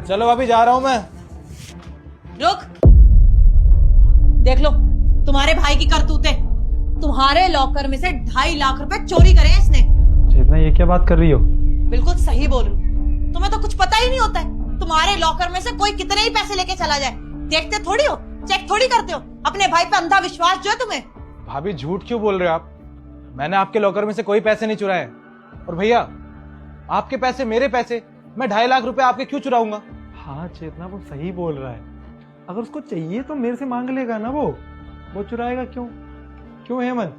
चलो भाभी जा रहा हूँ मैं। रुक, देख लो तुम्हारे भाई की करतूतें। तुम्हारे लॉकर में से 2.5 लाख रुपए चोरी करे इसने। चेतना, ये क्या बात कर रही हो? बिल्कुल सही बोल रही हूँ। तुम्हें तो कुछ पता ही नहीं होता है। तुम्हारे लॉकर में से कोई कितने ही पैसे लेके चला जाए, देखते थोड़ी हो, चेक थोड़ी करते हो। अपने भाई पे अंधा विश्वास जो है तुम्हें। भाभी झूठ क्यों बोल रहे हो आप? मैंने आपके लॉकर में से कोई पैसे नहीं चुराए। और भैया, आपके पैसे मेरे पैसे, मैं 2.5 लाख रुपए आपके क्यों चुराऊंगा? हाँ चेतना, वो सही बोल रहा है। अगर उसको चाहिए तो मेरे से मांग लेगा ना। वो चुराएगा क्यों? क्यों हेमंत?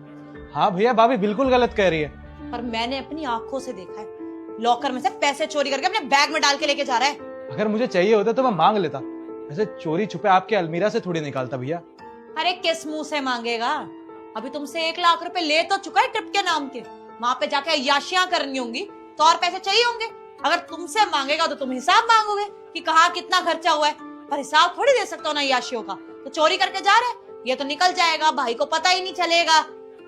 हाँ भैया, भाभी बिल्कुल गलत कह रही है। पर मैंने अपनी आंखों से देखा है, लॉकर में से पैसे चोरी करके अपने बैग में डाल के लेके जा रहा है। अगर मुझे चाहिए होता तो मैं मांग लेता, ऐसे चोरी छुपे आपके अलमीरा से थोड़ी निकालता भैया। अरे किस मुंह से मांगेगा? अभी तुमसे 1 लाख रुपए ले तो चुका है ट्रिप के नाम के। वहां पे जाके अय्याशियां करनी होंगी तो और पैसे चाहिए होंगे। अगर तुमसे मांगेगा तो तुम हिसाब मांगोगे कि कहाँ कितना खर्चा हुआ है, पर हिसाब थोड़ी दे सकते हो ना अय्याशियों का। तो चोरी करके जा रहे हैं, ये तो निकल जाएगा, भाई को पता ही नहीं चलेगा।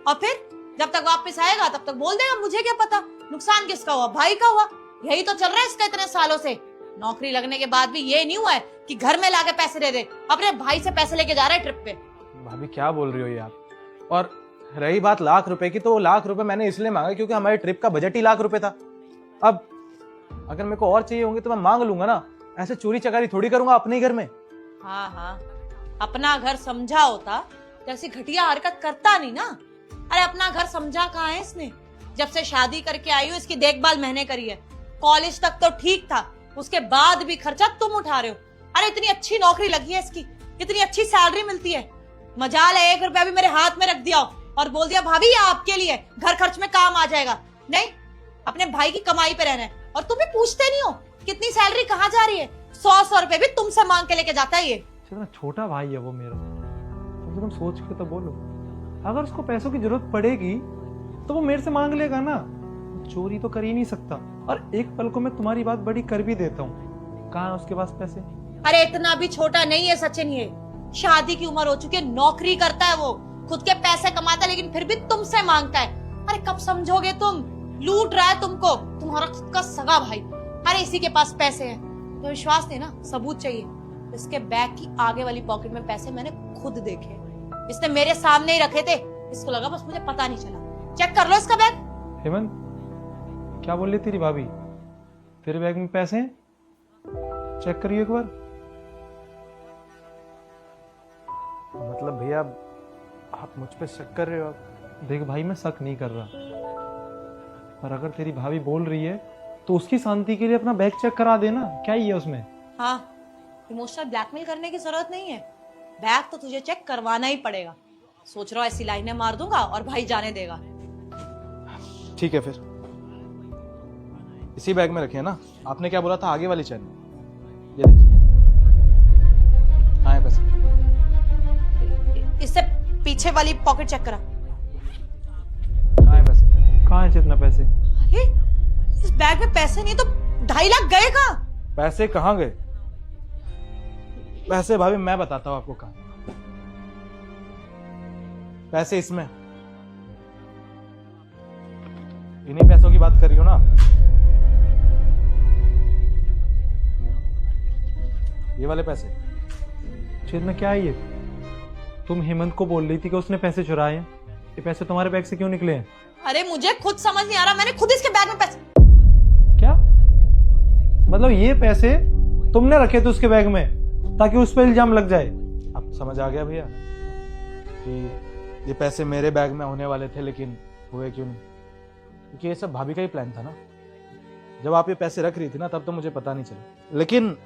और फिर जब तक वापस आएगा तब तक बोल देगा मुझे क्या पता। नुकसान किसका हुआ? भाई का हुआ। यही तो चल रहा है इसका इतने सालों से। नौकरी लगने के बाद भी ये नहीं हुआ है कि घर में लाके पैसे दे दे। अपने भाई से पैसे लेके जा रहा है ट्रिप पे। भाभी क्या बोल रही हो ये आप? और रही बात लाख रुपए की, तो वो लाख रुपए मैंने इसलिए मांगा क्योंकि हमारे ट्रिप का बजट ही लाख रुपए था। अब अगर मेरे को और चाहिए होंगे तो मैं मांग लूंगा ना। ऐसे चोरी चकारी थोड़ी करूंगा अपने ही घर में। हाँ हाँ, अपना घर समझा होता तो ऐसी घटिया हरकत करता नहीं ना। अरे अपना घर समझा कहाँ है इसने? जब से शादी करके आई हूँ इसकी देखभाल मैंने करी है। कॉलेज तक तो ठीक था, उसके बाद भी खर्चा तुम उठा रहे हो। अरे इतनी अच्छी नौकरी लगी है इसकी, इतनी अच्छी सैलरी मिलती है। मजाल है 1 रुपया भी मेरे हाथ में रख दिया और बोल दिया भाभी ये आपके लिए, घर खर्च में काम आ जाएगा। नहीं, अपने भाई की कमाई पे रहना है। और तुम भी पूछते नहीं हो कितनी सैलरी कहाँ जा रही है। 100 रुपए भी तुमसे मांग के लेके जाता है ये। चेतना, छोटा भाई है वो मेरा, कम से कम सोच के तो बोलो। अगर उसको पैसों की जरूरत पड़ेगी तो वो मेरे से मांग लेगा ना। चोरी तो कर ही नहीं सकता। और एक पल को मैं तुम्हारी बात बड़ी कर भी देता हूँ। कहाँ है उसके पास पैसे? अरे इतना भी छोटा नहीं है सचिन ये। शादी की उम्र हो चुकी है, नौकरी करता है वो, खुद के पैसे कमाता है, लेकिन फिर भी तुमसे मांगता है। अरे कब समझोगे तुम? लूट रहा है तुमको तुम्हारा खुद का सगा भाई। अरे इसी के पास पैसे हैं तो विश्वास नहीं ना, सबूत चाहिए। इसके बैग की आगे वाली पॉकेट में पैसे मैंने खुद देखे, इसने मेरे सामने ही रखे थे। इसको लगा बस मुझे पता नहीं चला। चेक कर लो इसका बैग। हेमंत, क्या बोल रही तेरी भाभी? तेरे बैग में पैसे हैं? चेक करिए एक बार। मतलब भैया आप मुझ पे शक कर रहे हो? देख भाई, मैं शक नहीं कर रहा, पर अगर तेरी भाभी बोल रही है तो उसकी शांति के लिए अपना बैग चेक करा देना। क्या ही है उसमें? हाँ, इमोशनल ब्लैकमेल करने की जरूरत नहीं है। बैग तो तुझे चेक करवाना ही पड़ेगा। सोच रहा हूँ ऐसी लाइनें मार दूंगा और भाई जाने देगा। ठीक है, फिर इसी बैग में रखिए ना। आपने क्या बोला था आगे वाली चैन में? ये देखिए, कहाँ है पैसे? इससे पीछे वाली पॉकेट चेक करा। कहाँ है पैसे? कहाँ है चेतना पैसे? अरे इस बैग में पैसे नहीं तो 2.5 लाख गए कहाँ? पैसे कहाँ गए? पैसे भाभी मैं बताता हूँ आपको कहाँ। पैसे इसमें। इन्हीं पैसों की बात कर रही हो ना? ये वाले पैसे। चेतना, क्या है ये? तुम हेमंत को बोल रही थी कि उसने पैसे चुराए हैं। ये पैसे तुम्हारे बैग से क्यों निकले हैं? अरे मुझे खुद समझ नहीं आ रहा, मैंने खुद इसके बैग में पैसे। क्या मतलब? ये पैसे तुमने रखे थे उसके बैग में ताकि उस पर इल्जाम लग जाए? अब समझ आ गया भैया कि ये पैसे मेरे बैग में होने वाले थे, लेकिन हुए क्यों नहीं? क्योंकि ये सब भाभी का ही प्लान था ना। जब आप ये पैसे रख रही थी ना, तब तो मुझे पता नहीं चला। लेकिन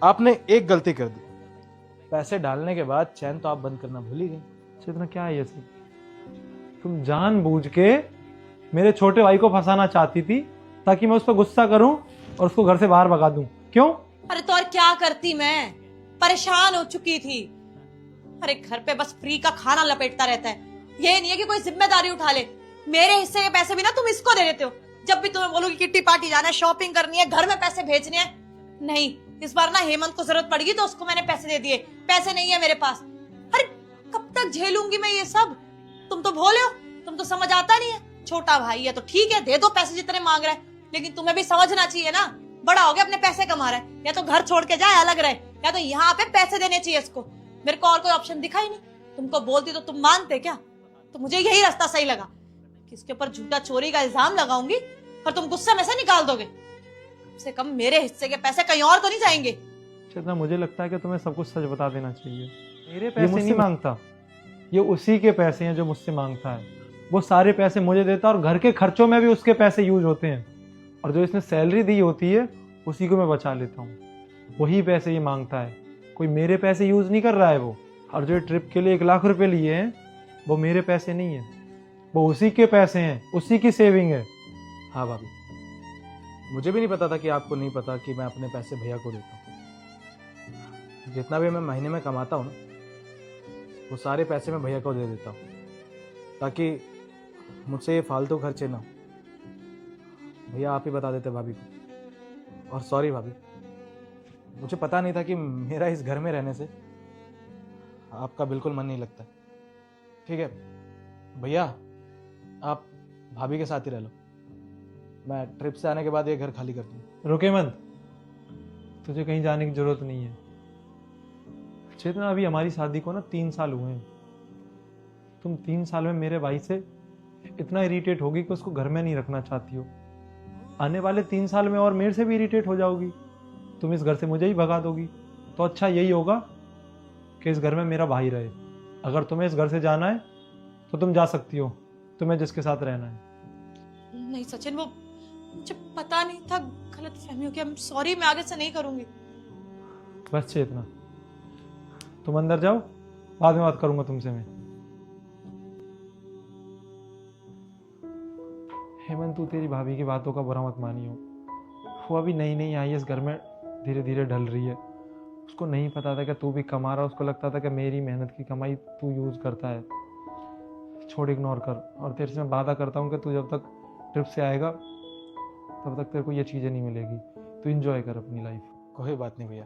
आपने एक गलती कर दी। पैसे डालने के बाद चैन तो आप बंद करना भूल ही गई। चेतना, क्या है ये सब? तुम जानबूझ के मेरे छोटे भाई को फंसाना चाहती थी ताकि मैं उस पर गुस्सा करूं और उसको घर से बाहर भगा दूं। क्यों? अरे तो और क्या करती, मैं परेशान हो चुकी थी। अरे घर पे बस फ्री का खाना लपेटता रहता है, ये नहीं है कि कोई जिम्मेदारी उठा ले। मेरे हिस्से के पैसे भी ना तुम इसको दे देते हो। जब भी तुम्हें बोलो कि किट्टी पार्टी जाना है, शॉपिंग करनी है, घर में पैसे भेजने हैं, नहीं। इस बार ना हेमंत को जरूरत पड़ेगी तो उसको मैंने पैसे दे दिए। पैसे नहीं है मेरे पास। अरे कब तक झेलूंगी मैं ये सब? तुम तो भोले हो, तुम तो समझ आता नहीं है। छोटा भाई है तो ठीक है, दे दो पैसे जितने मांग रहा है, लेकिन तुम्हें भी समझना चाहिए ना बड़ा हो गया, अपने पैसे कमा रहा है, या तो घर छोड़ के जाए, अलग रहे, या तो यहाँ पे पैसे देने चाहिए इसको। मेरे को और कोई ऑप्शन दिखा ही नहीं। तुमको बोलती तो तुम मानते क्या? तो मुझे यही रास्ता सही लगा कि इसके ऊपर झूठा चोरी का इल्जाम लगाऊंगी और तुम गुस्से में से निकाल दोगे। कम से कम मेरे हिस्से के पैसे कहीं और तो नहीं जाएंगे। चेतना, मुझे लगता है कि तुम्हें सब कुछ सच बता देना चाहिए। मेरे पैसे नहीं मांगता, ये उसी के पैसे हैं जो मुझसे मांगता है। वो सारे पैसे मुझे देता है और घर के खर्चों में भी उसके पैसे यूज होते हैं, और जो इसने सैलरी दी होती है उसी को मैं बचा लेता हूँ। वही पैसे ये मांगता है, कोई मेरे पैसे यूज नहीं कर रहा है वो। और जो ट्रिप के लिए 1 लाख रुपए लिए हैं वो मेरे पैसे नहीं है, वो उसी के पैसे हैं, उसी की सेविंग है। हाँ भाभी, मुझे भी नहीं पता था कि आपको नहीं पता कि मैं अपने पैसे भैया को देता हूँ। जितना भी मैं महीने में कमाता हूँ ना, वो सारे पैसे मैं भैया को दे देता हूँ, ताकि मुझसे ये फालतू खर्चे ना हो। भैया आप ही बता देते भाभी को। और सॉरी भाभी, मुझे पता नहीं था कि मेरा इस घर में रहने से आपका बिल्कुल मन नहीं लगता। ठीक है भैया, आप भाभी के साथ ही रह लो, मैं ट्रिप से आने के बाद ये घर खाली कर दूँ। रुके मत, तुझे कहीं जाने की जरूरत नहीं है। चेतना, अभी हमारी शादी को ना 3 साल हुए हैं। तुम 3 साल में मेरे भाई से इतना इरिटेट होगी कि उसको घर में नहीं रखना चाहती हो। आने वाले 3 साल में और मेरे से भी इरिटेट हो जाओगी। तुम इस घर से मुझे ही भगा दोगी। तो अच्छा यही होगा कि इस घर में मेरा भाई रहे। अगर तुम्हें इस घर से जाना है तो तुम जा सकती हो, तुम्हें जिसके साथ रहना है। नहीं सचिन, वो मुझे पता नहीं था, गलत फहमी हो गया। सॉरी, मैं आगे से नहीं करूंगी। बस चेतना, तुम अंदर जाओ, बाद में बात करूंगा तुमसे मैं। हेमंत, तू तेरी भाभी की बातों का बुरा मत मानियो। वो अभी नई नई आई है इस घर में, धीरे धीरे ढल रही है। उसको नहीं पता था कि तू भी कमा रहा, उसको लगता था कि मेरी मेहनत की कमाई तू यूज करता है। छोड़, इग्नोर कर। और तेरे से मैं वादा करता हूँ कि तू जब तक ट्रिप से आएगा तब तक तेरे को ये चीज़ें नहीं मिलेगी। तू इंजॉय कर अपनी लाइफ। कोई बात नहीं भैया,